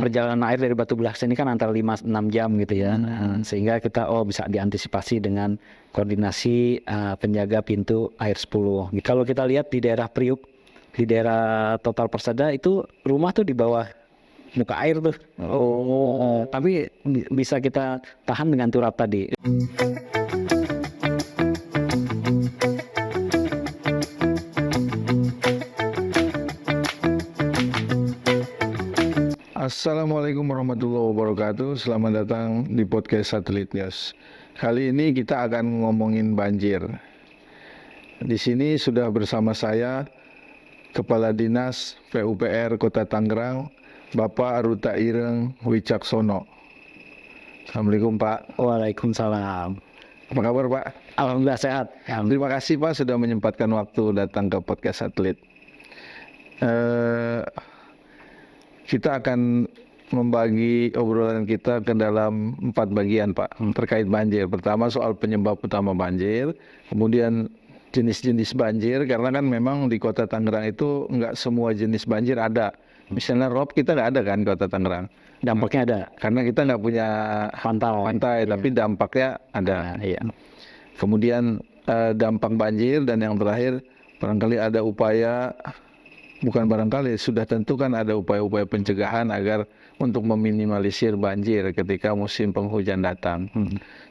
perjalanan air dari Batu Belah sini kan antara 5-6 jam gitu ya. Sehingga kita bisa diantisipasi dengan koordinasi penjaga pintu air 10. Kalau kita lihat di daerah Priuk, di daerah Total Persada itu rumah tuh di bawah muka air tuh. Tapi bisa kita tahan dengan turap tadi. Assalamualaikum warahmatullahi wabarakatuh. Selamat datang di podcast Satelit News. Kali ini kita akan ngomongin banjir. Di sini sudah bersama saya Kepala Dinas PUPR Kota Tangerang, Bapak Aruta Ireng Wicaksono. Assalamualaikum Pak. Waalaikumsalam. Apa kabar Pak? Alhamdulillah sehat. Terima kasih Pak sudah menyempatkan waktu datang ke podcast Satelit. Kita akan membagi obrolan kita ke dalam 4 bagian Pak terkait banjir. Pertama soal penyebab utama banjir, kemudian jenis-jenis banjir, karena kan memang di Kota Tangerang itu nggak semua jenis banjir ada. Misalnya rob kita nggak ada kan Kota Tangerang. Dampaknya ada. Karena kita nggak punya pantai, tapi dampaknya ada. Iya. Kemudian dampak banjir, dan yang terakhir barangkali ada upaya, bukan barangkali, sudah tentu kan ada upaya-upaya pencegahan agar untuk meminimalisir banjir ketika musim penghujan datang.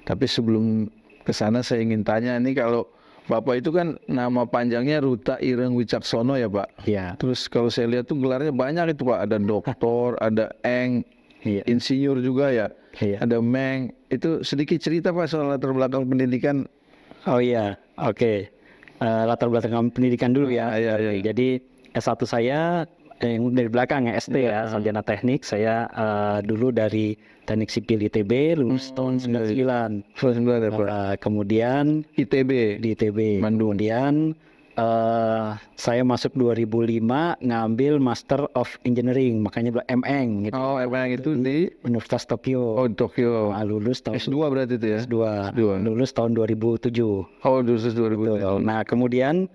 Tapi sebelum ke sana saya ingin tanya, ini kalau Bapak itu kan nama panjangnya Ruta Ireng Wicaksono ya Pak? Iya. Terus kalau saya lihat tuh gelarnya banyak itu Pak, ada doktor, ada eng, insinyur juga ya, ada meng. Itu sedikit cerita Pak soal latar belakang pendidikan. Oh iya, oke. Latar belakang pendidikan dulu ya. Jadi S1 saya yang dari belakang ya, SD ya, sarjana teknik. Saya dulu dari Teknik Sipil ITB, lulus tahun 99. Ya, Pak. Kemudian ITB di ITB. Bandung. Kemudian saya masuk 2005 ngambil Master of Engineering, makanya MEng gitu. Oh, MEng itu di Universitas Tokyo. Oh, Tokyo. Lulus tahun S2 berarti itu ya? S2. Lulus tahun 2007. Oh, lulus 2007. Nah, kemudian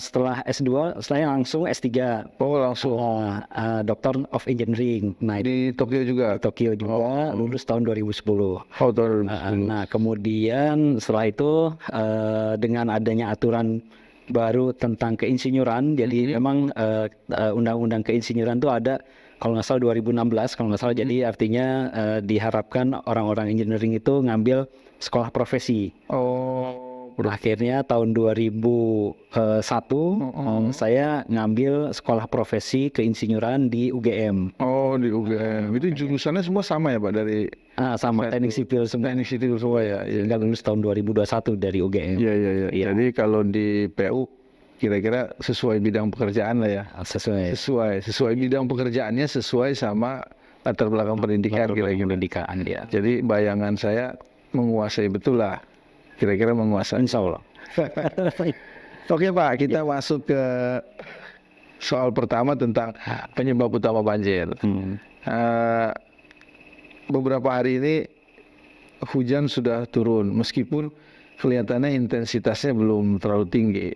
setelah S2, saya langsung S3. Oh, langsung. Doctor of Engineering. Nah, di Tokyo juga? Di Tokyo juga, lulus tahun 2010. Oh, tahun 2010. Nah, kemudian setelah itu dengan adanya aturan baru tentang keinsinyuran, jadi memang undang-undang keinsinyuran itu ada kalau nggak salah 2016, kalau nggak salah. Jadi artinya diharapkan orang-orang engineering itu ngambil sekolah profesi. Akhirnya tahun 2001 saya ngambil sekolah profesi keinsinyuran di UGM. Oh, di UGM. Itu jurusannya semua sama ya Pak, dari sama teknik sipil semua. Teknik sipil semua ya. Sehingga lulus tahun 2021 dari UGM. Iya. Jadi kalau di PU kira-kira sesuai bidang pekerjaan lah ya. Sesuai bidang pekerjaannya, sesuai sama latar belakang pendidikan kira-kira. Ya. Jadi bayangan saya menguasai betul lah. Kira-kira menguasai. Insya Allah. Oke Pak, kita masuk ke soal pertama tentang penyebab utama banjir. Beberapa hari ini hujan sudah turun, meskipun kelihatannya intensitasnya belum terlalu tinggi.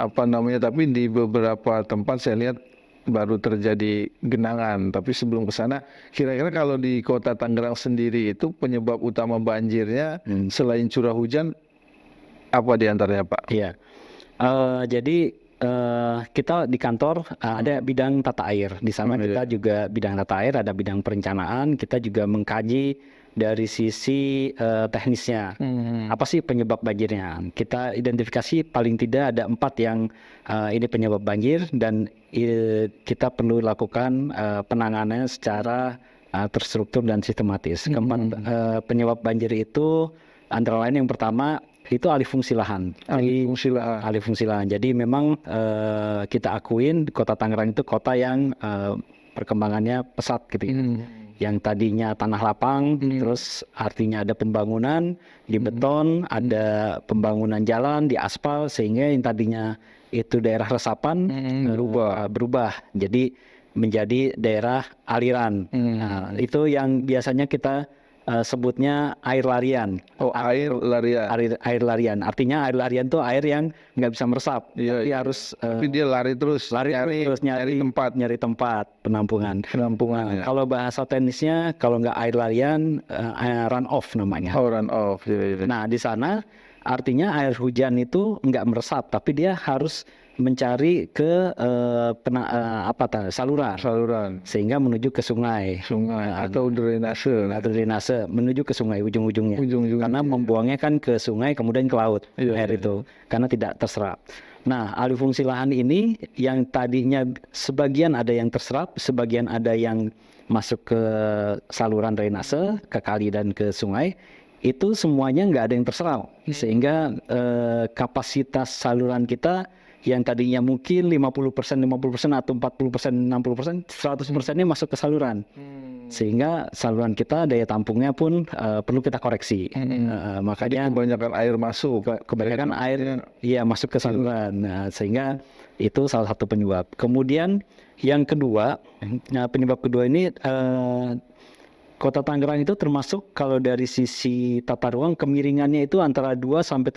Tapi di beberapa tempat saya lihat baru terjadi genangan. Tapi sebelum ke sana, kira-kira kalau di Kota Tangerang sendiri itu penyebab utama banjirnya selain curah hujan apa diantaranya Pak? Iya. Jadi kita di kantor ada bidang tata air. Di sana kita juga bidang tata air, ada bidang perencanaan. Kita juga mengkaji dari sisi teknisnya. Apa sih penyebab banjirnya? Kita identifikasi paling tidak ada 4 yang ini penyebab banjir, dan kita perlu lakukan penanganannya secara terstruktur dan sistematis. Keempat penyebab banjir itu antara lain yang pertama itu alih fungsi lahan. Alih fungsi lahan. Jadi memang kita akuin Kota Tangerang itu kota yang perkembangannya pesat gitu. Yang tadinya tanah lapang, terus artinya ada pembangunan di beton, ada pembangunan jalan di aspal, sehingga yang tadinya itu daerah resapan berubah jadi menjadi daerah aliran. Nah, itu yang biasanya kita sebutnya air larian. Oh, air larian. Air larian. Artinya air larian tuh air yang nggak bisa meresap. Iya, Tapi iya. harus Tapi dia lari terus, nyari tempat penampungan. penampungan. Kalau bahasa teknisnya, kalau nggak air larian, run off namanya. Oh, run off. Iya, iya. Nah, di sana artinya air hujan itu nggak meresap, tapi dia harus mencari ke saluran, sehingga menuju ke sungai Atau drainase. atau drainase menuju ke sungai ujung-ujungnya. Ujung-ujungnya. Karena membuangnya kan ke sungai kemudian ke laut air itu, karena tidak terserap. Nah, alih fungsi lahan ini yang tadinya sebagian ada yang terserap, sebagian ada yang masuk ke saluran drainase, ke kali dan ke sungai, itu semuanya nggak ada yang terserap, sehingga kapasitas saluran kita yang tadinya mungkin 50% atau 40%, 60%, 100%-nya masuk ke saluran. Sehingga saluran kita daya tampungnya pun perlu kita koreksi. Makanya Kebanyakan air masuk. kebanyakan air masuk ke saluran. Nah, sehingga itu salah satu penyebab. Kemudian yang kedua, penyebab kedua ini Kota Tangerang itu termasuk kalau dari sisi tata ruang kemiringannya itu antara 2-7%.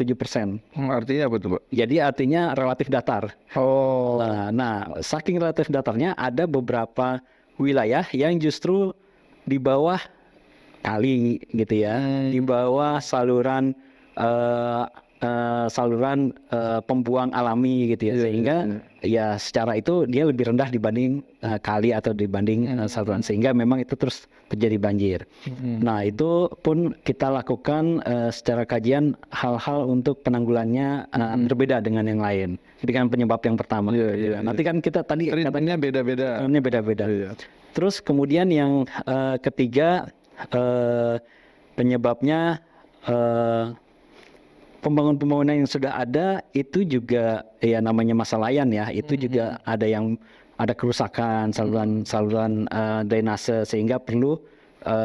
Artinya apa tuh, Pak? Jadi artinya relatif datar. Oh, Nah, saking relatif datarnya ada beberapa wilayah yang justru di bawah kali gitu ya, di bawah saluran pembuang alami gitu ya, sehingga ya secara itu dia lebih rendah dibanding kali atau dibanding saluran, sehingga memang itu terus terjadi banjir. Nah, itu pun kita lakukan secara kajian hal-hal untuk penanggulannya berbeda dengan yang lain, dengan penyebab yang pertama. Nanti kan kita tadi treatmentnya beda-beda. ini beda-beda. Terus kemudian yang ketiga, penyebabnya pembangunan yang sudah ada itu juga ya namanya masa layan ya, itu juga ada kerusakan saluran drainase, sehingga perlu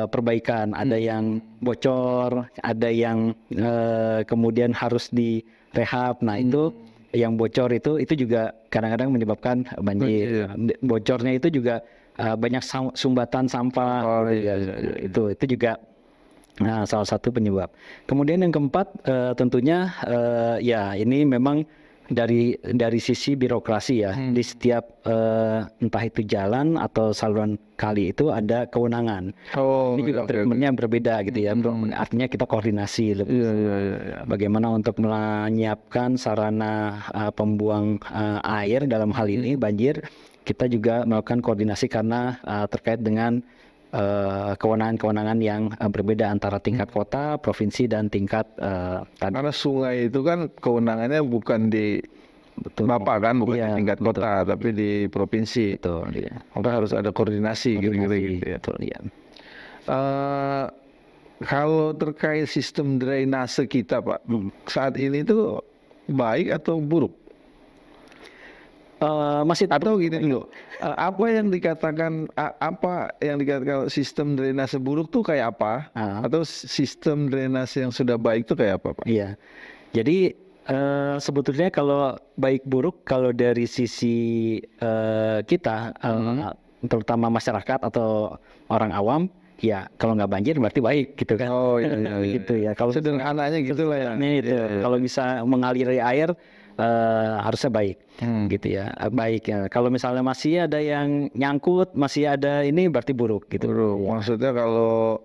perbaikan. Ada yang bocor, ada yang kemudian harus direhab. Nah, itu yang bocor itu juga kadang-kadang menyebabkan banjir. Bocornya itu juga banyak sumbatan sampah. Itu juga salah satu penyebab. Kemudian yang keempat, tentunya ya ini memang dari sisi birokrasi ya. Di setiap entah itu jalan atau saluran kali itu ada kewenangan. Ini juga treatmentnya berbeda gitu ya. Artinya kita koordinasi lebih. Bagaimana untuk menyiapkan sarana pembuang air dalam hal ini banjir. Kita juga melakukan koordinasi karena terkait dengan kewenangan-kewenangan yang berbeda antara tingkat kota, provinsi, dan tingkat karena sungai itu kan kewenangannya bukan di Bapak kan, bukan di tingkat kota, tapi di provinsi. Maka harus ada koordinasi gitu ya. Kalau terkait sistem drainase kita, Pak, saat ini itu baik atau buruk? Masih atau gini dulu, apa yang dikatakan sistem drainase buruk tuh kayak apa? Atau sistem drainase yang sudah baik tuh kayak apa, Pak? Iya, jadi sebetulnya kalau baik buruk, kalau dari sisi kita, terutama masyarakat atau orang awam, ya kalau nggak banjir berarti baik gitu kan? Gitu ya. Kalau sederhananya gitulah ya. Kalau bisa mengaliri air, harusnya baik, gitu ya. Baik ya. Kalau misalnya masih ada yang nyangkut, masih ada ini, berarti buruk gitu. Buruk. Maksudnya kalau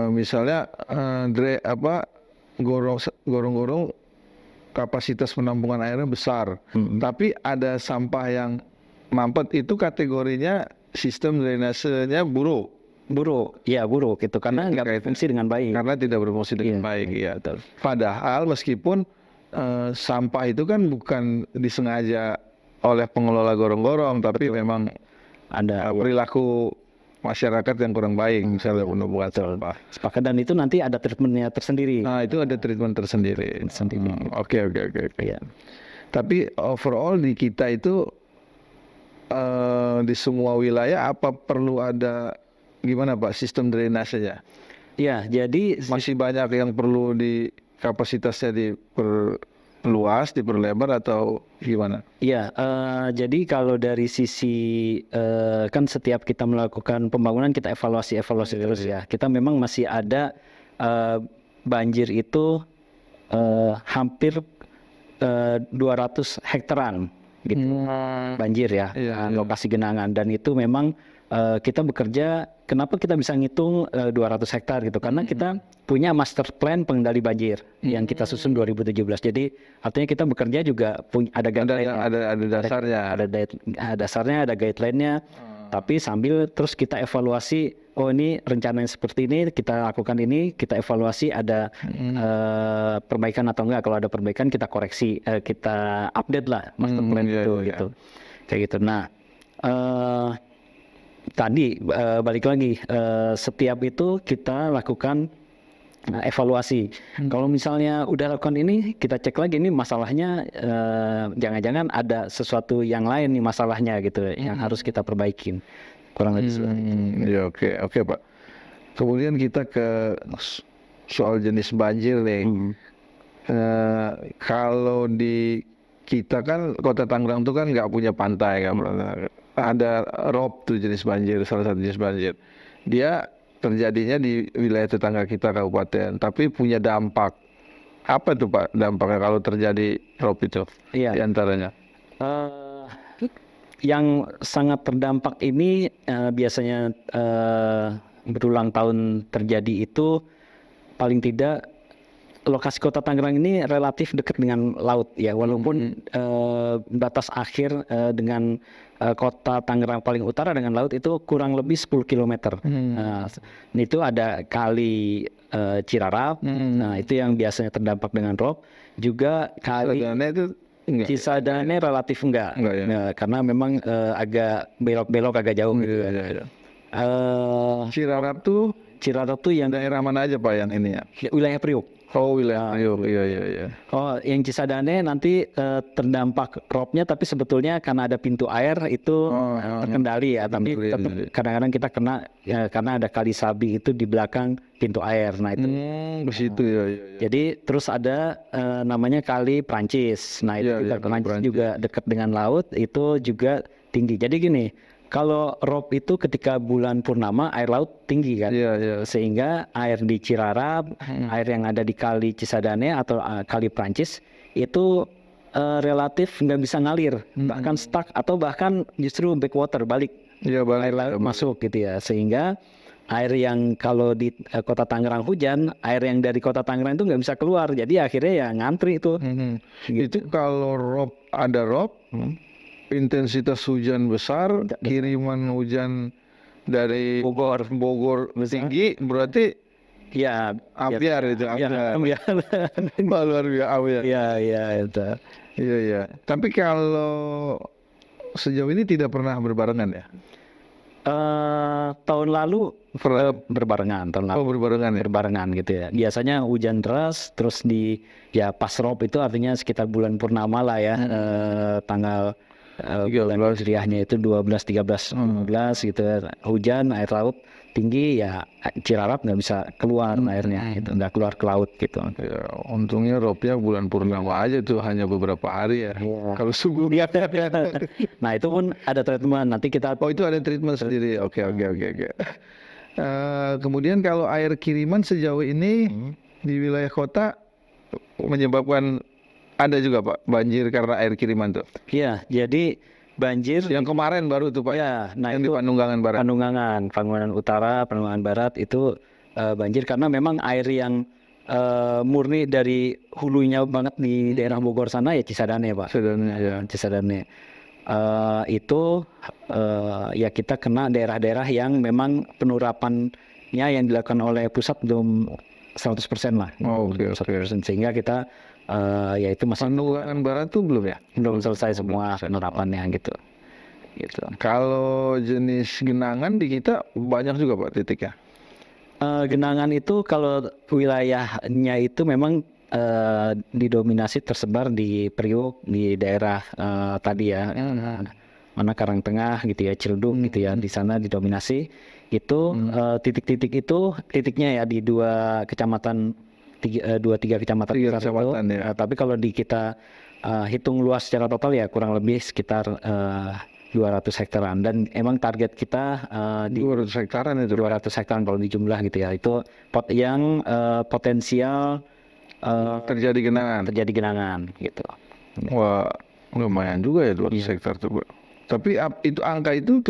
misalnya gorong-gorong kapasitas penampungan airnya besar, tapi ada sampah yang mampet, itu kategorinya sistem drainasenya buruk. Buruk gitu, karena nggak berfungsi dengan baik. Karena tidak berfungsi dengan baik, ya. Padahal meskipun sampah itu kan bukan disengaja oleh pengelola gorong-gorong, tapi memang ada perilaku masyarakat yang kurang baik, misalnya penumpukan sampah. Sepakat, dan itu nanti ada treatmentnya tersendiri. Nah, itu ada treatment tersendiri. Oke. Ya. Tapi overall di kita itu di semua wilayah apa perlu ada gimana, Pak, sistem drainasenya? Ya, jadi masih banyak yang perlu di kapasitasnya luas, diperlebar atau gimana? Iya, jadi kalau dari sisi kan setiap kita melakukan pembangunan kita evaluasi terus ya. Kita memang masih ada banjir itu hampir 200 hektaran gitu banjir ya, Iya, lokasi genangan, dan itu memang kita bekerja. Kenapa kita bisa ngitung 200 hektar gitu? Karena kita punya master plan pengendali banjir yang kita susun 2017. Jadi artinya kita bekerja juga punya ada guideline, Ada dasarnya. dasarnya, ada guideline-nya. Tapi sambil terus kita evaluasi, oh ini rencana yang seperti ini, kita lakukan ini, kita evaluasi ada perbaikan atau enggak. Kalau ada perbaikan kita koreksi, kita update lah master plan itu gitu. Kayak gitu. Nah, tadi balik lagi, setiap itu kita lakukan evaluasi. Kalau misalnya udah lakukan ini, kita cek lagi ini masalahnya, jangan-jangan ada sesuatu yang lain nih masalahnya gitu yang harus kita perbaikin. Kurang lebih seperti itu. Ya, oke Pak. Kemudian kita ke soal jenis banjir nih. Kalau di kita kan Kota Tangerang itu kan nggak punya pantai kan, ada rob tuh jenis banjir, salah satu jenis banjir. Dia terjadinya di wilayah tetangga kita kabupaten, tapi punya dampak. Apa tuh Pak dampaknya kalau terjadi rob itu? Iya. Di antaranya. Yang sangat terdampak ini biasanya berulang tahun terjadi itu, paling tidak lokasi Kota Tangerang ini relatif dekat dengan laut ya, walaupun batas akhir dengan Kota Tangerang paling utara dengan laut itu kurang lebih 10 km. Itu ada kali Cirarap, nah itu yang biasanya terdampak dengan rob. Juga kali Cisadane relatif enggak ya? Nah, karena memang agak belok-belok, agak jauh gitu. Cirarap tuh yang daerah mana aja Pak yang ini ya? Wilayah Priuk. Oh, wilayah Priuk, iya. Oh, yang Cisadane nanti terdampak robnya, tapi sebetulnya karena ada pintu air itu terkendali ya, tapi tetap kadang-kadang kita kena ya, karena ada kali Sabi itu di belakang pintu air. Nah itu ke situ ya. Jadi terus ada namanya kali Prancis. Nah itu Prancis juga dekat dengan laut, itu juga tinggi. Jadi gini, kalau rob itu ketika bulan purnama air laut tinggi kan, sehingga air di Cirarap, air yang ada di kali Cisadane atau kali Prancis itu relatif nggak bisa ngalir, bahkan stuck atau bahkan justru backwater, balik, air laut masuk gitu ya, sehingga air yang kalau di Kota Tangerang hujan, air yang dari Kota Tangerang itu nggak bisa keluar, jadi akhirnya ya ngantri itu. Itu kalau ada rob, intensitas hujan besar, kiriman hujan dari Bogor tinggi, berarti ya ambiar itu, ambiar. luar biasa. Iya itu. Iya. Tapi kalau sejauh ini tidak pernah berbarengan ya? Tahun lalu berbarengan, berbarengan gitu ya. Biasanya hujan deras, terus ya pas rob itu artinya sekitar bulan purnama lah ya, tanggal bulan Hijriahnya itu 12, 13, 15 gitu ya. Hujan, air laut tinggi ya, Cirarap nggak bisa keluar airnya, itu nggak keluar ke laut gitu. Ya, untungnya robnya bulan purnama aja tuh, hanya beberapa hari ya. Kalau subuh nah itu pun ada treatment nanti kita. Oh, itu ada treatment sendiri. Oke. Kemudian kalau air kiriman sejauh ini di wilayah kota menyebabkan ada juga Pak banjir karena air kiriman tuh. Iya, jadi banjir yang kemarin baru tuh Pak. Ya, nah yang itu di Panunggangan Barat. Pangungan Utara, Panunggangan Barat itu banjir karena memang air yang murni dari hulunya banget di daerah Bogor sana ya Cisadane Pak. Cisadane. Itu ya kita kena daerah-daerah yang memang penurapannya yang dilakukan oleh pusat belum 100% lah. Oh, oke. 100%, sehingga kita ya itu masih Panunggangan Barat tuh belum ya? Belum selesai semua penerapannya gitu. Kalau jenis genangan di kita banyak juga Pak titiknya. Genangan itu kalau wilayahnya itu memang didominasi tersebar di Priuk, di daerah tadi ya, mana Karangtengah gitu ya, Ciledug gitu ya, di sana didominasi. Itu titik-titik itu titiknya ya di 2 kecamatan 2-3 kecamatan 3 besar itu. kecamatan, ya. Tapi kalau kita hitung luas secara total ya kurang lebih sekitar 200 hektaran, dan emang target kita di 200 hektaran itu. 200 hektaran kalau dijumlah gitu ya, itu yang potensial Terjadi terjadi genangan gitu. Wah, lumayan juga ya 200 Iya. hektar tuh, Pak. Tapi itu angka itu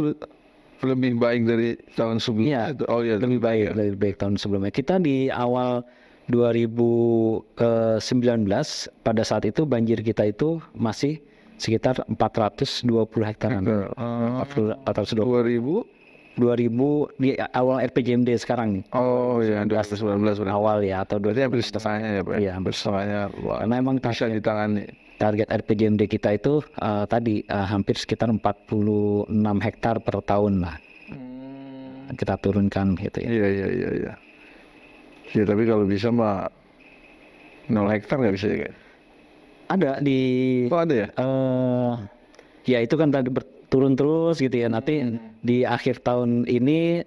lebih baik dari tahun sebelumnya. Iya, Oh ya, lebih baik tahun sebelumnya. Kita di awal 2019 pada saat itu banjir kita itu masih sekitar 420 hektaran. 420 2000. di awal RPJMD sekarang nih. Oh ya, 2019 berarti. Awal ya, atau Berarti hampir setengahnya ya, Pak. Iya, hampir setengahnya. Wah, karena emang bisa ditangani. target RPJMD kita itu tadi hampir sekitar 46 hektar per tahun lah kita turunkan gitu ya. Iya. Ya, tapi kalau bisa mah 0 hektar nggak bisa ya, kan? Ada di Oh, ada ya? ya itu kan tadi turun terus gitu ya. Nanti di akhir tahun ini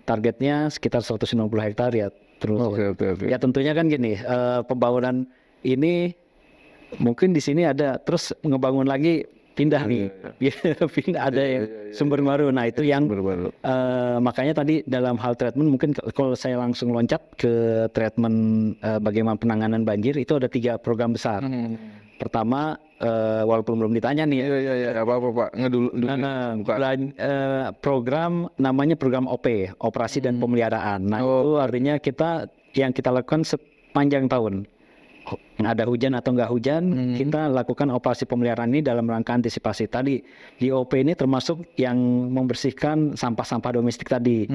targetnya sekitar 150 hektar ya terus. Oke. Ya tentunya kan gini, pembangunan ini mungkin di sini ada, terus ngebangun lagi pindah nih. Pindah ada yang sumber baru. Nah, itu yang Baru-baru. makanya tadi dalam hal treatment mungkin kalau saya langsung loncat ke treatment bagaimana penanganan banjir, itu ada 3 program besar. Pertama, walaupun belum ditanya nih ya, Iya, apa-apa, Pak. program namanya program OP, operasi dan pemeliharaan. Nah, itu artinya yang kita lakukan sepanjang tahun. Ada hujan atau nggak hujan, kita lakukan operasi pemeliharaan ini dalam rangka antisipasi. Tadi di OP ini termasuk yang membersihkan sampah-sampah domestik tadi.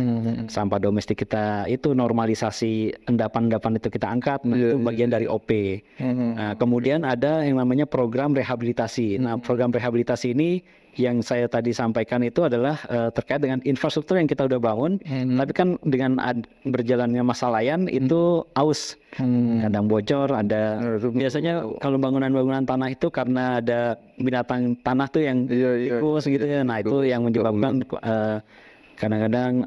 Sampah domestik kita itu normalisasi, endapan-endapan itu kita angkat, itu bagian dari OP. Nah, kemudian ada yang namanya program rehabilitasi. Nah, program rehabilitasi ini yang saya tadi sampaikan itu adalah terkait dengan infrastruktur yang kita udah bangun, tapi kan dengan berjalannya masa layan itu aus, kadang bocor, ada biasanya kalau bangunan-bangunan tanah itu karena ada binatang tanah tuh yang tikus gitu ya, nah itu yang menyebabkan kadang-kadang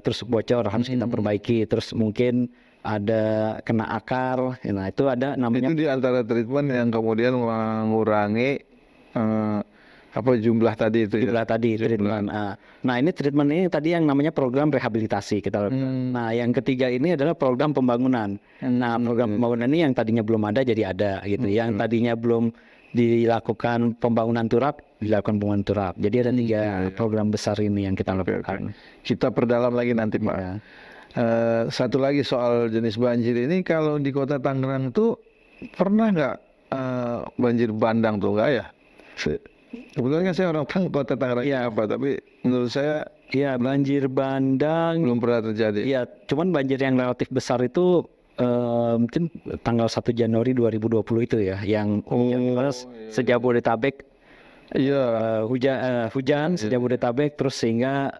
terus bocor, harus kita perbaiki, terus mungkin ada kena akar, nah itu ada namanya. Itu di antara treatment yang kemudian mengurangi jumlah tadi itu. Jumlah tadi treatment. Nah, ini treatment ini tadi yang namanya program rehabilitasi kita lakukan. Nah, yang ketiga ini adalah program pembangunan. Nah, program pembangunan ini yang tadinya belum ada jadi ada gitu. Yang tadinya belum dilakukan pembangunan turap, dilakukan pembangunan turap. Jadi ada 3 program besar ini yang kita lakukan. Kita perdalam lagi nanti, Pak. Ya. Satu lagi soal jenis banjir ini, kalau di Kota Tangerang tuh pernah nggak banjir bandang tuh, nggak ya? Kebetulan kan saya orang Kota Tangerang apa, tapi menurut saya banjir bandang belum pernah terjadi. Iya, cuman banjir yang relatif besar itu mungkin tanggal 1 Januari 2020 itu ya, yang sejabodetabek. Hujan sejabodetabek, terus sehingga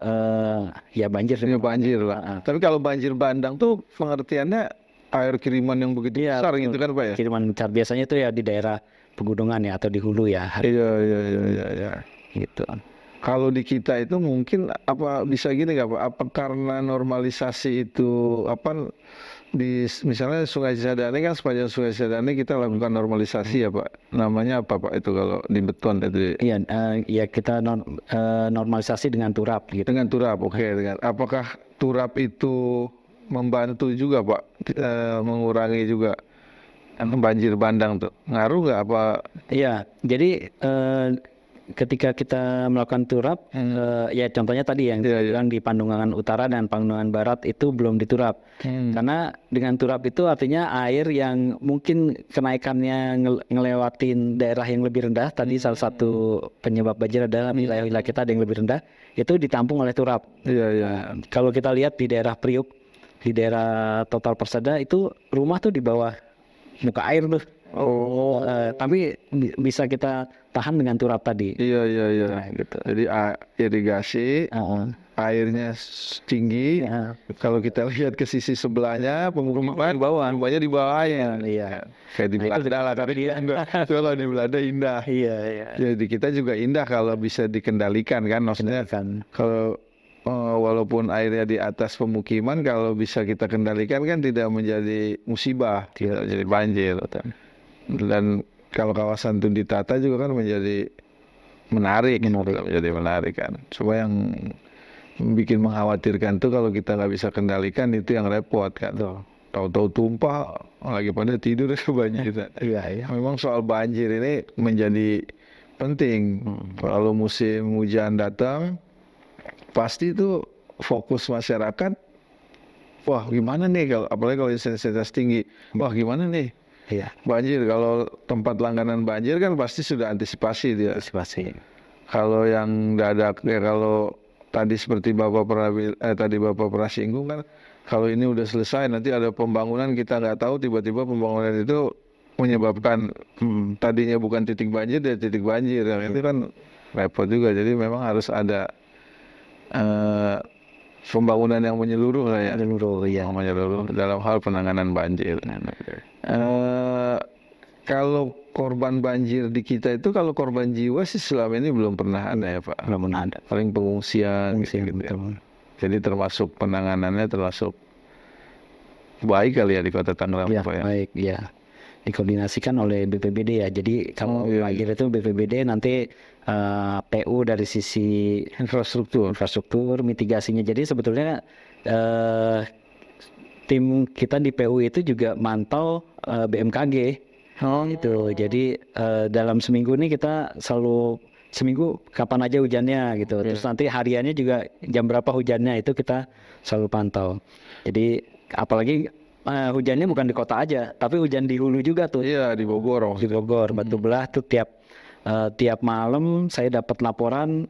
banjir. Ya banjir lah. Tapi kalau banjir bandang tuh pengertiannya air kiriman yang begitu besar gitu kan, Pak ya? Kiriman besar biasanya itu ya di daerah pegunungan ya, atau di hulu ya. Iya. Gitu. Kalau di kita itu mungkin bisa gini nggak, Pak? Apa karena normalisasi itu misalnya Sungai Cisadane kan, sepanjang Sungai Cisadane kita lakukan normalisasi ya, Pak. Namanya apa, Pak, itu kalau di beton itu? Iya, kita normalisasi dengan turap gitu. Dengan turap, oke. Apakah turap itu membantu juga, Pak, mengurangi juga banjir bandang tuh? Ngaruh nggak apa? Iya, jadi ketika kita melakukan turap, contohnya tadi yang bilang di Pandungan Utara dan Pandungan Barat itu belum diturap. Karena dengan turap itu artinya air yang mungkin kenaikannya ngelewatin daerah yang lebih rendah. Tadi salah satu penyebab banjir adalah wilayah-wilayah kita ada yang lebih rendah, itu ditampung oleh turap. Kalau kita lihat di daerah Priuk, di daerah Total Persada itu rumah tuh di bawah muka air tuh. Tapi bisa kita tahan dengan turap tadi. Iya. Nah, gitu. Jadi irigasi, airnya tinggi. Kalau kita lihat ke sisi sebelahnya, pemukiman rumahnya di bawah air. Iya. Kayak di Belanda lah, tapi dia kalau di Belanda indah. Iya. Jadi kita juga indah kalau bisa dikendalikan kan, maksudnya kalau walaupun airnya di atas pemukiman, kalau bisa kita kendalikan kan tidak menjadi musibah, tidak jadi banjir. Dan kalau kawasan itu ditata juga kan menjadi menarik, menjadi menarik kan. Cuma yang bikin mengkhawatirkan tuh kalau kita nggak bisa kendalikan, itu yang repot kan. Tahu-tahu tumpah, lagi pada tidur kebanjiran. Iya. Memang soal banjir ini menjadi penting. Kalau musim hujan datang, pasti itu fokus masyarakat. Wah, gimana nih kalau apalagi kalau intensitas tinggi. Wah, gimana nih? Iya. Banjir, kalau tempat langganan banjir kan pasti sudah antisipasi dia. Antisipasi. Kalau yang dadak ya, kalau tadi seperti tadi Bapak pernah singgung kan, kalau ini udah selesai nanti ada pembangunan, kita nggak tahu tiba-tiba pembangunan itu menyebabkan tadinya bukan titik banjir dari titik banjir, yang itu kan repot juga. Jadi memang harus ada pembangunan yang menyeluruh lah ya. Menyeluruh dalam hal penanganan banjir. Kalau korban banjir di kita itu, kalau korban jiwa sih selama ini belum pernah ada ya Pak. Belum ada. Paling pengungsian gitu ya. Betul. Jadi termasuk penanganannya termasuk baik kali ya di Kota Tangerang Ya, Pak ya. baik ya. Dikoordinasikan oleh BPBD ya. Jadi kalau banjir itu BPBD, nanti PU dari sisi infrastruktur, mitigasinya. Jadi sebetulnya tim kita di PU itu juga mantau BMKG. Gitu. Jadi dalam seminggu ini kita selalu seminggu kapan aja hujannya gitu. Terus nanti hariannya juga jam berapa hujannya, itu kita selalu pantau. Jadi apalagi hujannya bukan di kota aja, tapi hujan di hulu juga tuh. Iya, di Bogor. Di Bogor, Batu Belah tuh tiap malam saya dapat laporan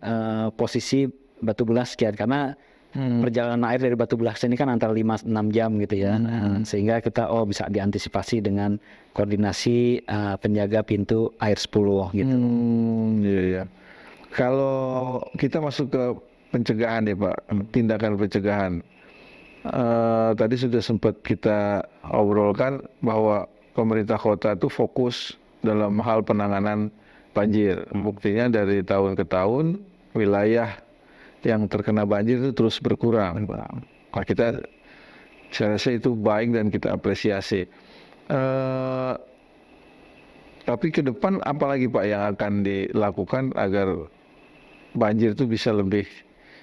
posisi Batu Belah sekian, karena perjalanan air dari Batu Belah sini kan antara 5-6 jam gitu ya. Sehingga kita bisa diantisipasi dengan koordinasi penjaga pintu air 10 gitu. Iya. Kalau kita masuk ke pencegahan ya Pak, tindakan pencegahan. Tadi sudah sempat kita obrolkan bahwa pemerintah kota itu fokus dalam hal penanganan banjir. Buktinya dari tahun ke tahun wilayah yang terkena banjir itu terus berkurang. Nah, saya rasa itu baik dan kita apresiasi. Tapi ke depan apalagi Pak yang akan dilakukan agar banjir itu bisa lebih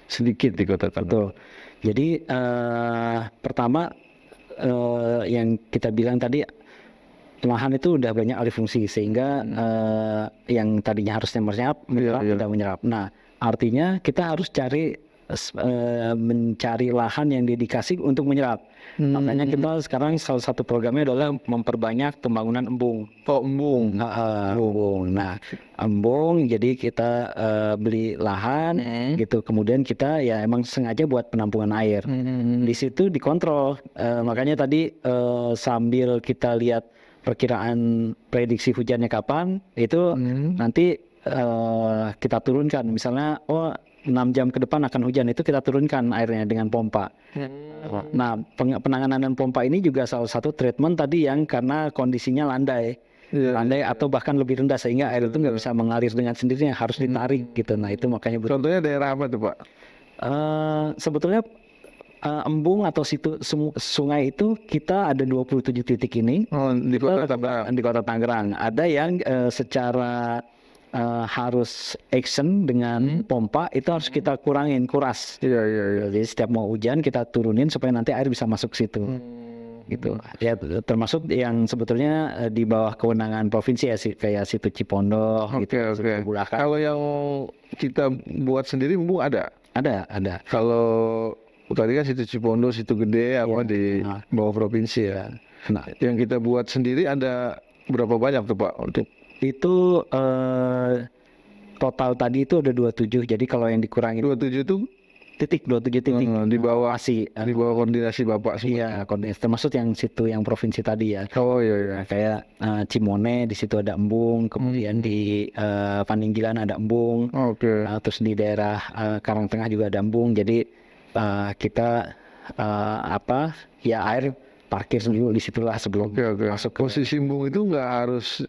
sedikit di Kota Tangerang? Betul. Jadi pertama yang kita bilang tadi, lahan itu udah banyak alih fungsi, sehingga yang tadinya harusnya menyerap tidak menyerap. Nah, artinya kita harus mencari lahan yang dedikasi untuk menyerap. Makanya kita sekarang salah satu programnya adalah memperbanyak pembangunan embung. Embung. Embung. Nah, embung, jadi kita beli lahan gitu, kemudian kita ya emang sengaja buat penampungan air. Di situ dikontrol. Makanya tadi sambil kita lihat perkiraan prediksi hujannya kapan, itu nanti kita turunkan. Misalnya 6 jam ke depan akan hujan, itu kita turunkan airnya dengan pompa. Nah, penanganan dan pompa ini juga salah satu treatment tadi yang karena kondisinya landai atau bahkan lebih rendah, sehingga air itu nggak bisa mengalir dengan sendirinya, harus ditarik gitu. Nah, itu makanya contohnya daerah apa tuh Pak? Sebetulnya embung atau sungai itu kita ada 27 titik ini. Di Kota Tangerang. Di Kota Tangerang ada yang secara harus action dengan pompa, itu harus kita kuras. Iya. Jadi setiap mau hujan kita turunin supaya nanti air bisa masuk ke situ. Gitu. Ya, termasuk yang sebetulnya di bawah kewenangan provinsi ya, kayak situ Cipondo gitu. Bulakan. Kalau yang kita buat sendiri embung ada? Ada. Kalau tadi kan situ Cipondo, situ Gede di bawah provinsi ya. Nah, yang kita buat sendiri ada berapa banyak tuh Pak untuk itu? Total tadi itu ada 27. Jadi kalau yang dikurangi 27 itu 27 titik di bawah di bawah koordinasi Bapak semua. Iya, koordinasi, termasuk yang situ yang provinsi tadi ya. Iya. Kayak Cimone di situ ada embung, kemudian di Paninggilan ada embung. Terus di daerah Karangtengah juga ada embung. Jadi kita air parkir dulu di situlah sebelum masuk ke posisi embung itu nggak harus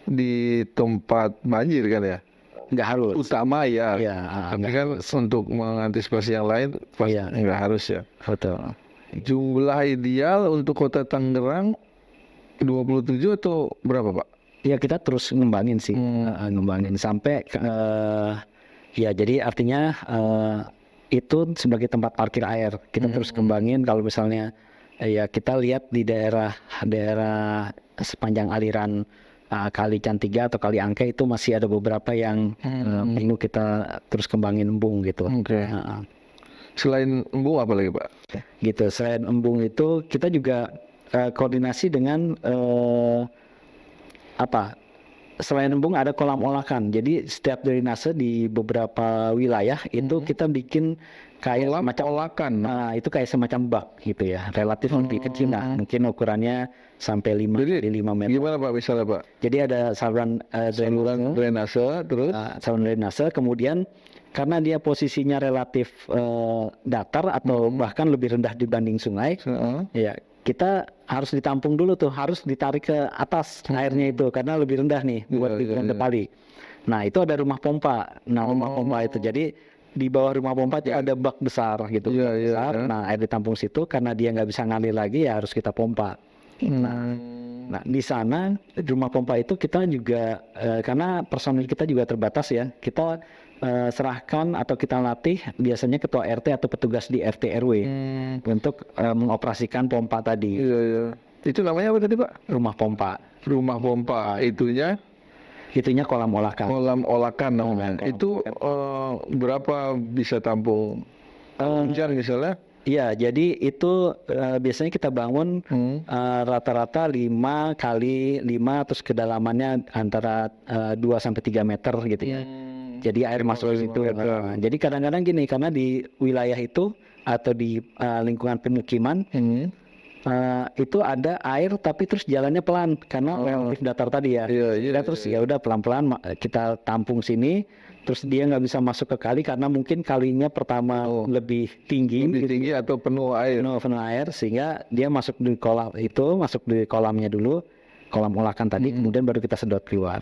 di tempat banjir kan ya? nggak harus. utama ya. Iya, Tapi kan untuk mengantisipasi yang lain pasti Iya. nggak harus ya. betul. Jumlah ideal untuk kota Tangerang 27 atau berapa Pak? Ya kita terus ngembangin sih, ngembangin sampai ya jadi artinya itu sebagai tempat parkir air kita terus kembangin. Kalau misalnya ya kita lihat di daerah sepanjang aliran Kali Cantiga atau Kali Angke itu masih ada beberapa yang perlu kita terus kembangin embung gitu. Oke. Selain embung apa lagi Pak? Gitu. Selain embung itu kita juga koordinasi dengan selain embung ada kolam olakan. Jadi setiap drainase di beberapa wilayah itu kita bikin kayak Kolam semacam olakan. Nah, itu kayak semacam bak gitu ya. Relatif lebih kecil lah. Mungkin ukurannya sampai 5 Jadi, kali 5 meter. Gimana Pak misalnya Pak? Jadi ada saluran Saluran drainase terus saluran drainase, kemudian karena dia posisinya relatif datar atau bahkan lebih rendah dibanding sungai, ya kita harus ditampung dulu tuh, harus ditarik ke atas airnya itu karena lebih rendah nih buat dipali. Nah itu ada rumah pompa. Nah rumah pompa itu jadi di bawah rumah pompa ada bak besar gitu, besar. Nah air ditampung situ karena dia nggak bisa ngalir lagi ya harus kita pompa. Nah di sana rumah pompa itu kita juga karena personil kita juga terbatas ya, kita serahkan atau kita latih biasanya ketua RT atau petugas di RT RW untuk mengoperasikan pompa tadi. Iya. Itu namanya apa tadi Pak? Rumah pompa. Rumah pompa. Itunya Kolam olakan. kolam olakan namanya. Itu berapa bisa tampung hujan misalnya? Iya, jadi itu biasanya kita bangun rata-rata 5 kali 5 terus kedalamannya antara 2 sampai 3 meter gitu ya. Jadi air masuk ke situ. Jadi kadang-kadang gini, karena di wilayah itu atau di lingkungan pemukiman itu ada air tapi terus jalannya pelan karena relatif datar tadi ya. Terus ya udah pelan-pelan kita tampung sini, terus dia nggak bisa masuk ke kali karena mungkin kalinya pertama lebih tinggi Atau penuh air. penuh air sehingga dia masuk di kolam itu, masuk di kolamnya dulu, kolam olakan tadi, kemudian baru kita sedot keluar.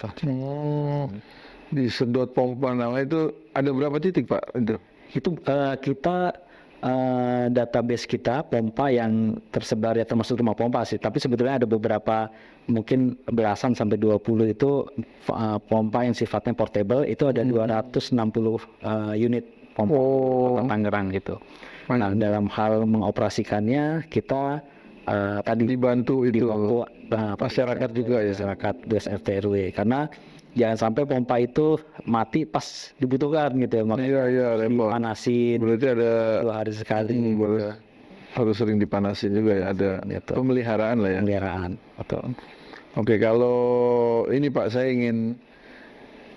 Disedot pompa namanya itu ada berapa titik Pak? Itu kita database kita pompa yang tersebar ya termasuk rumah pompa sih, tapi sebetulnya ada beberapa mungkin belasan sampai 20 itu pompa yang sifatnya portable, itu ada 260 unit pompa Kota Tangerang gitu. Nah dalam hal mengoperasikannya kita tadi dibantu masyarakat juga ya, masyarakat RT RW karena jangan sampai pompa itu mati pas dibutuhkan gitu ya, makanya dipanasin. Berarti ada 2 hari sekali. Harus sering dipanasin juga ya, ada pemeliharaan lah ya. Pemeliharaan. Betul. Oke, kalau ini Pak saya ingin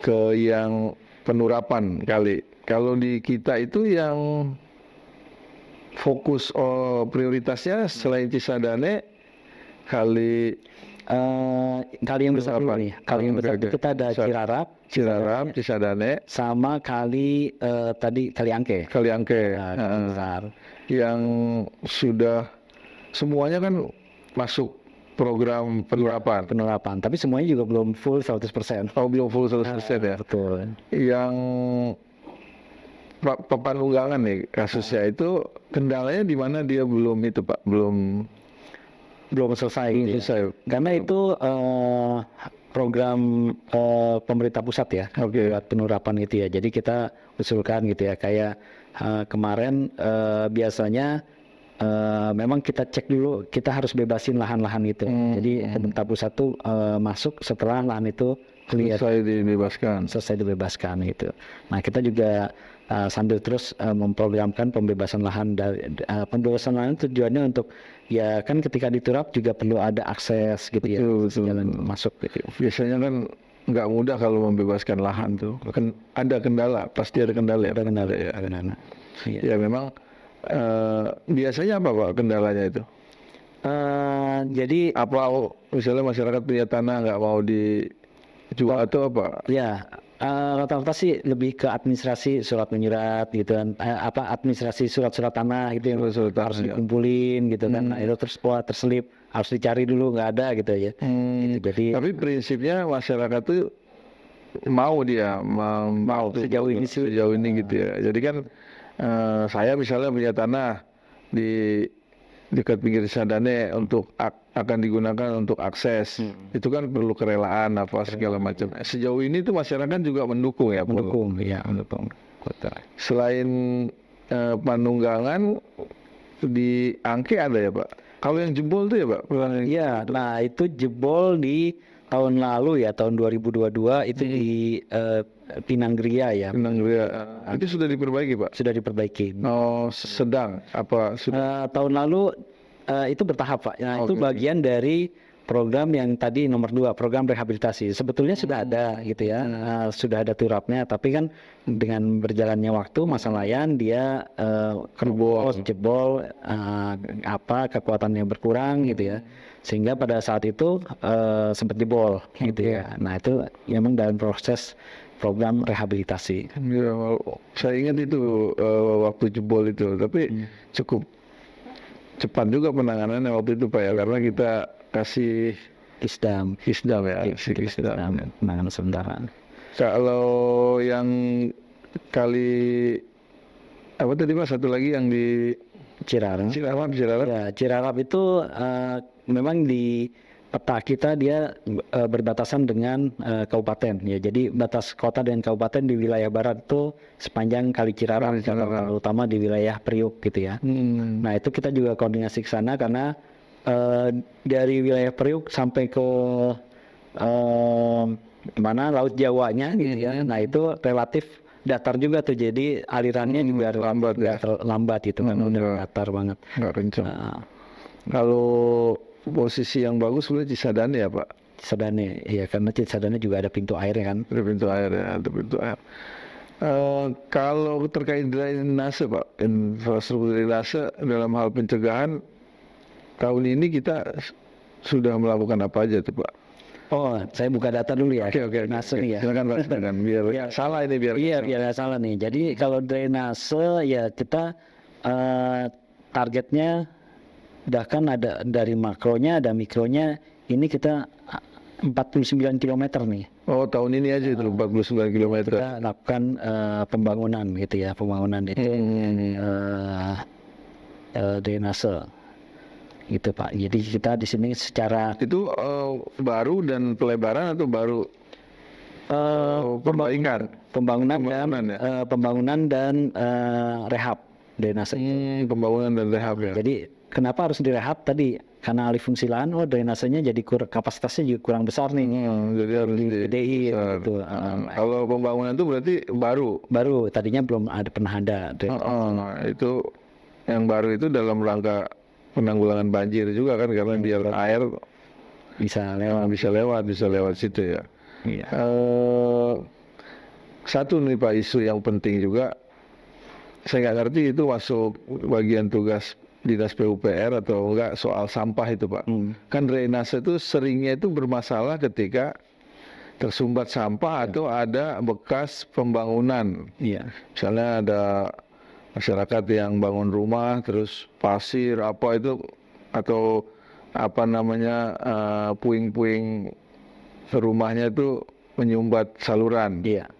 ke yang penurapan kali. Kalau di kita itu yang fokus prioritasnya selain Cisadane kali yang besar dulu nih. Kali yang besar kita ada Cirarap, Cisadane, sama kali tadi Kali Angke. Kali Angke. Besar. Yang sudah semuanya kan masuk program penerapan. Tapi semuanya juga belum full 100%. Belum full 100% ya. Betul. Yang Pepanunggangan nih kasusnya itu kendalanya di mana dia belum itu Pak, belum selesai. Karena itu program pemerintah pusat ya, buat penerapan itu ya. Jadi kita usulkan gitu ya, kayak kemarin biasanya memang kita cek dulu, kita harus bebasin lahan-lahan itu. Jadi pemerintah pusat tuh masuk setelah lahan itu selesai dibebaskan gitu. Nah kita juga sambil terus memprogramkan pembebasan lahan. Pembebasan lahan tujuannya untuk ya kan ketika diturap juga perlu ada akses gitu ya, jalan masuk gitu. Biasanya kan nggak mudah kalau membebaskan lahan tuh, kan ada kendala, pasti ada kendala ya. Ya memang biasanya apa Pak kendalanya itu? Jadi apa misalnya masyarakat punya tanah nggak mau dijual atau apa? Ya rata-rata sih lebih ke administrasi surat menyurat gitu kan, administrasi surat-surat tanah gitu yang harus dikumpulin gitu kan. Nah, itu terus terselip, harus dicari dulu nggak ada gitu ya. Gitu. Jadi tapi prinsipnya masyarakat tuh mau dia Mau sejauh ini sih. sejauh ini gitu ya. Jadi kan saya misalnya punya tanah di dekat pinggir Sadane untuk akan digunakan untuk akses. Itu kan perlu kerelaan apa segala macam. Sejauh ini tuh masyarakat juga mendukung ya, Pul. Mendukung, ya mendukung. Betul. Selain Panunggangan di Angke ada ya, Pak? Kalau yang jebol tuh ya, Pak? Iya, nah itu jebol di tahun lalu ya, tahun 2022 itu di Pinanggeria ya. Pinanggeria. Itu sudah diperbaiki, Pak? Sudah diperbaiki. Oh, sedang apa sudah? Tahun lalu itu bertahap, Pak. Nah, itu Oke. bagian dari program yang tadi nomor 2, program rehabilitasi. Sebetulnya sudah ada gitu ya, sudah ada turapnya, tapi kan dengan berjalannya waktu Masa Layan dia keropos, jebol, kekuatannya berkurang gitu ya, sehingga pada saat itu sempat jebol gitu ya. Nah itu memang dalam proses program rehabilitasi. Ya, saya ingat itu waktu jebol itu, tapi cukup cepat juga penanganannya waktu itu, Pak ya, karena kita kasih Isdam, Isdam ya, kasih kita Isdam. penanganan sementara. Kalau yang kali apa tadi, Mas, satu lagi yang di Cirarap. Cirarap. Ya, Cirarap itu memang di peta kita dia berbatasan dengan kabupaten ya. Jadi batas kota dan kabupaten di wilayah barat itu sepanjang Kali Cirarap, terutama di wilayah Priuk gitu ya. Nah itu kita juga koordinasi ke sana karena dari wilayah Priuk sampai ke mana Laut Jawanya gitu ya. Nah itu relatif datar juga tuh, jadi alirannya juga lambat ya. Lambat itu kan, udah datar banget. Nggak kencang. Kalau posisi yang bagus sebenarnya Cisadane ya, Pak? Cisadane, iya, karena Cisadane juga ada pintu air ya kan. Ada pintu air ya, ada pintu air. Kalau terkait drainase, Pak, infrastruktur drainase dalam hal pencegahan, tahun ini kita sudah melakukan apa aja tuh, Pak? Oh, saya buka data dulu ya. Oke. Drainase nih ya. Silakan, Pak, silakan. Biar salah ini, biar Iya, biar nggak salah nih. Jadi kalau drainase ya kita targetnya udah kan ada dari makronya, ada mikronya. Ini kita 49 km nih. Oh, tahun ini aja itu 49 km. Kita lakukan pembangunan gitu ya, pembangunan itu drainase. Gitu Pak. Jadi kita di sini secara itu baru dan pelebaran atau baru perbaikan? Pembangunan dan rehab drainase. Pembangunan dan rehab ya. Jadi kenapa harus direhab tadi? Karena alih fungsi lahan, drainasenya jadi kapasitasnya juga kurang besar nih. Jadi harus DI gitu. Kalau pembangunan itu berarti baru tadinya belum pernah ada. Nah, itu yang baru itu dalam rangka penanggulangan banjir juga kan, karena biar air bisa lewat situ ya. Iya. Satu nih Pak, isu yang penting juga, saya nggak ngerti itu masuk bagian tugas dinas PUPR atau enggak, soal sampah itu Pak. Kan drainase itu seringnya itu bermasalah ketika tersumbat sampah atau ada bekas pembangunan. Iya. Misalnya ada masyarakat yang bangun rumah terus pasir apa itu atau apa namanya puing-puing rumahnya itu menyumbat saluran. Iya.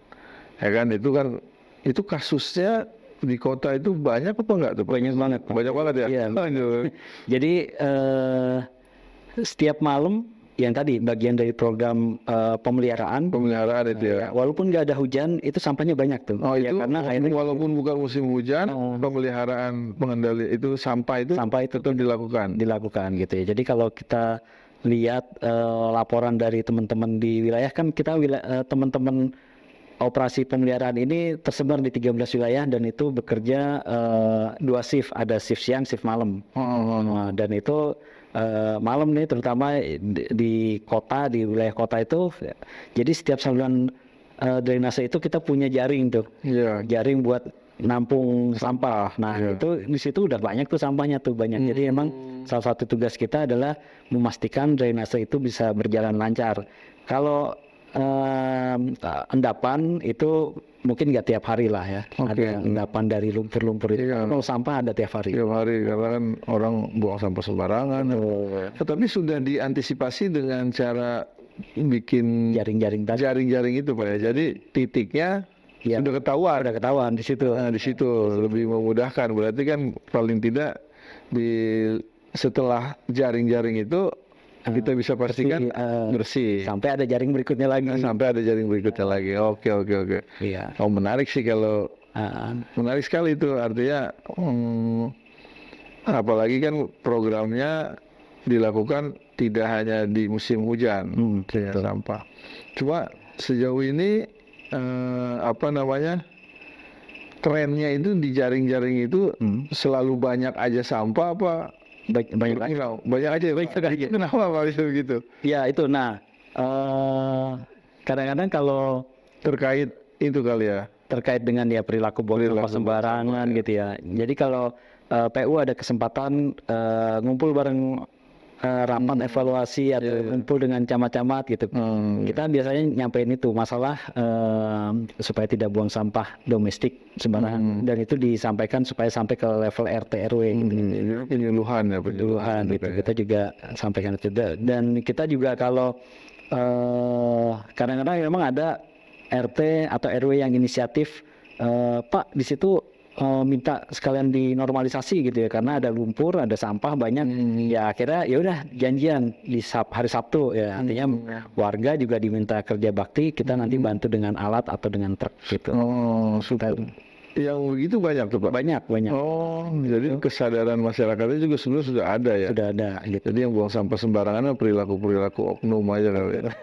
Ya kan, itu kasusnya di kota itu banyak apa enggak tuh? Banyak banget, Pak. Banyak banget ya. Iya. Jadi setiap malam yang tadi bagian dari program pemeliharaan itu ya. Walaupun nggak ada hujan, itu sampahnya banyak tuh. Oh itu ya, karena akhirnya walaupun bukan musim hujan, pemeliharaan pengendali itu sampah itu tetap dilakukan gitu ya. Jadi kalau kita lihat laporan dari teman-teman di wilayah, kan kita teman-teman operasi pemeliharaan ini tersebar di 13 wilayah dan itu bekerja 2 shift, ada shift siang, shift malam. Dan itu malam nih terutama di kota, di wilayah kota itu, jadi setiap saluran drainase itu kita punya jaring tuh, jaring buat nampung sampah. Nah itu di situ udah banyak tuh sampahnya tuh banyak. Jadi emang salah satu tugas kita adalah memastikan drainase itu bisa berjalan lancar. Kalau endapan itu mungkin nggak tiap hari lah ya. Ada endapan dari lumpur-lumpur itu. Kalau sampah ada tiap hari. Tiap hari karena kan orang buang sampah sembarangan. Tapi sudah diantisipasi dengan cara bikin Jaring-jaring tadi. jaring-jaring itu Pak ya. Jadi titiknya Ya, sudah ketahuan. udah ketahuan di situ. Nah, di situ lebih memudahkan. Berarti kan paling tidak di setelah jaring-jaring itu kita bisa pastikan bersih. Sampai ada jaring berikutnya lagi. Sampai ada jaring berikutnya lagi. Oke. Iya. Oh, menarik sih kalau menarik sekali itu. Artinya apalagi kan programnya dilakukan tidak hanya di musim hujan ya, sampah. Cuma sejauh ini trennya itu di jaring-jaring itu selalu banyak aja sampah apa Banyak lagi. banyak aja kenapa Pak bisa begitu Ya itu. Nah, kadang-kadang kalau terkait itu kali ya terkait dengan ya perilaku buang sampah sembarangan gitu ya. Jadi kalau PU ada kesempatan ngumpul bareng rapat evaluasi atau ngumpul dengan camat-camat gitu. Kita biasanya nyampein itu masalah supaya tidak buang sampah domestik sembarangan, dan itu disampaikan supaya sampai ke level RT RW gitu. Penyuluhan Gitu. Kita juga sampaikan itu, dan kita juga kalau kadang-kadang memang ada RT atau RW yang inisiatif, Pak di situ minta sekalian dinormalisasi gitu ya, karena ada lumpur, ada sampah banyak. Ya akhirnya ya udah janjian di hari Sabtu ya, artinya warga juga diminta kerja bakti, kita nanti bantu dengan alat atau dengan truk gitu. Super. Yang begitu banyak tuh Pak? Banyak. Oh, jadi kesadaran masyarakatnya juga sebenarnya sudah ada ya? Sudah ada gitu. Jadi yang buang sampah sembarangan perilaku oknum aja kali ya.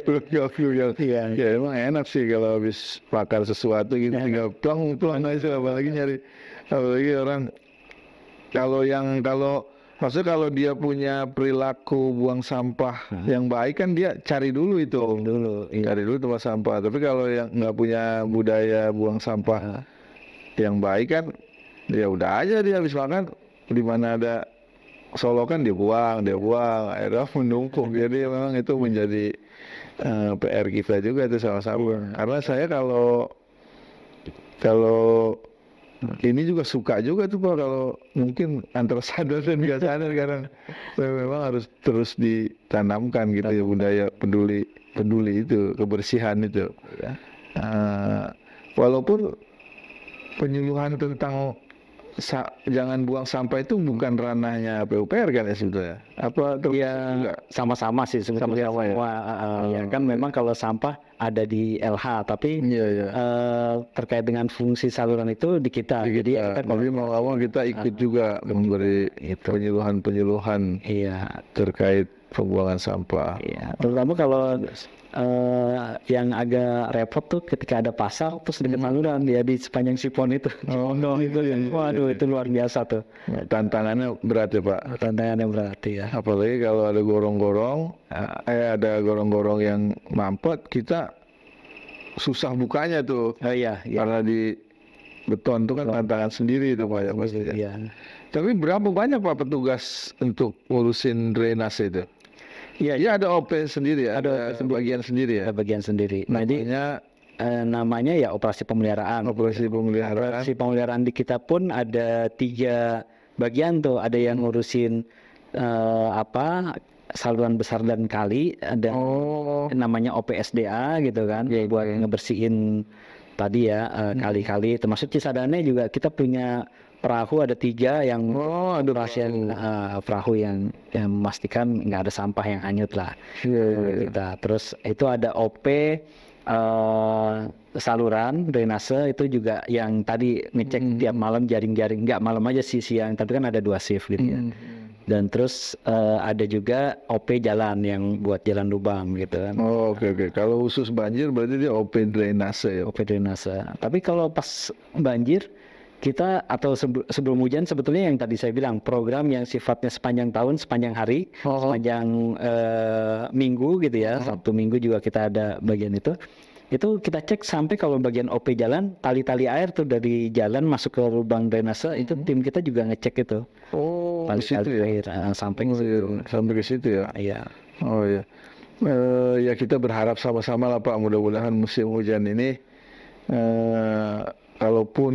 Perilaku yang ya emang enak sih kalau habis makan sesuatu gitu tinggal pulang aja, apalagi orang maksudnya kalau dia punya perilaku buang sampah yang baik kan dia cari dulu itu. Cari dulu tempat sampah. Tapi kalau yang nggak punya budaya buang sampah yang baik kan, ya udah aja dia habis makan di mana ada solokan dia buang, akhirnya menumpuk. Jadi memang itu menjadi PR kita juga itu sama-sama. Karena saya kalau ini juga suka juga tuh Pak, kalau mungkin antara sadar dan nggak sadar kadang memang harus terus ditanamkan gitu ya, budaya peduli itu, kebersihan itu. Walaupun penyuluhan tentang jangan buang sampah itu bukan ranahnya PUPR kan ya sebetulnya? Apa ya sama-sama sih sebetulnya. Ya kan memang kalau sampah ada di LH, tapi terkait dengan fungsi saluran itu di kita. Jadi tapi mau kita ikut juga memberi penyuluhan terkait pembuangan sampah. Iya, terutama kalau yang agak repot tuh ketika ada pasar terus dekat saluran ya di sepanjang sipon itu. Itu ya. Waduh, itu luar biasa tuh. Tantangannya berat ya Pak. Tantangannya berat ya. Apalagi kalau ada gorong-gorong yang mampet, kita susah bukanya tuh. Karena di beton tuh kan tantangan sendiri itu Pak ya pasti. Tapi berapa banyak Pak petugas untuk ngurusin drainase itu? Iya, ada OP sendiri ya, ada bagian sendiri ya. Ada bagian sendiri. Namanya ya operasi pemeliharaan. Operasi pemeliharaan di kita pun ada 3 bagian tuh. Ada yang ngurusin saluran besar dan kali, ada namanya OPSDA gitu kan, buat ngebersihin tadi ya kali-kali. Termasuk Cisadane juga kita punya perahu, ada 3 yang perahu yang memastikan nggak ada sampah yang hanyut lah. Kita terus itu ada OP saluran drainase, itu juga yang tadi ngecek tiap malam jaring-jaring, nggak malam aja sih, siang, tapi kan ada 2 shift gitu ya. Dan terus ada juga OP jalan yang buat jalan lubang gitu kan. Oke. Kalau khusus banjir berarti dia OP drainase ya. OP drainase. Tapi kalau pas banjir kita atau sebelum hujan sebetulnya yang tadi saya bilang program yang sifatnya sepanjang tahun, sepanjang hari, sepanjang minggu gitu ya. Sabtu Minggu juga kita ada bagian itu. Itu kita cek sampai kalau bagian OP jalan, tali-tali air tuh dari jalan masuk ke lubang drainase, itu tim kita juga ngecek itu. Ke situ ya. Sampai ke situ. Sampai ke situ ya. Iya. Ya kita berharap sama-sama lah Pak, mudah-mudahan musim hujan ini kalaupun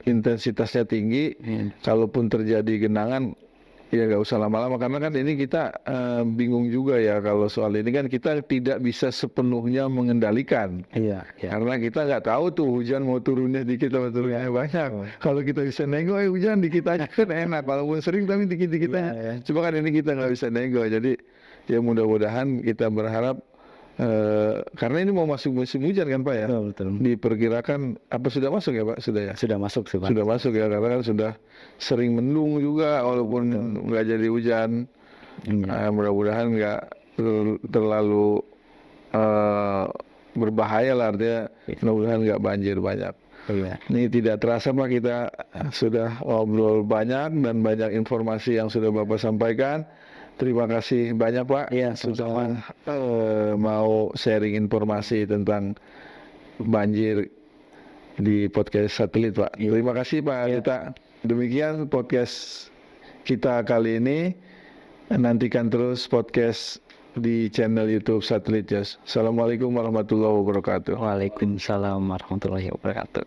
intensitasnya tinggi, kalaupun terjadi genangan, Ya nggak usah lama-lama karena kan ini kita bingung juga ya kalau soal ini kan kita tidak bisa sepenuhnya mengendalikan. Iya, iya. Karena kita nggak tahu tuh hujan mau turunnya dikit atau turunnya banyak. Kalau kita bisa nego, hujan dikit aja kan enak. Walaupun sering tapi dikit-dikit aja. Iya, ya. Cuma kan ini kita nggak bisa nego. Jadi ya mudah-mudahan kita berharap karena ini mau masuk musim hujan kan Pak ya. Betul, betul. Diperkirakan apa sudah masuk ya Pak? Sudah ya. Sudah masuk sih, Pak. Sudah masuk ya karena kan sudah sering mendung juga walaupun nggak jadi hujan. Iya. Mudah-mudahan nggak terlalu berbahaya lah artinya mudah-mudahan nggak banjir banyak. Iya. Ini tidak terasa Pak kita sudah ngobrol banyak dan banyak informasi yang sudah Bapak sampaikan. Terima kasih banyak Pak Iya, sudah mau sharing informasi tentang banjir di podcast Satelit Pak. Iya. Terima kasih Pak Adita. Demikian podcast kita kali ini. Nantikan terus podcast di channel YouTube Satelit Jazz. Assalamualaikum warahmatullahi wabarakatuh. Waalaikumsalam warahmatullahi wabarakatuh.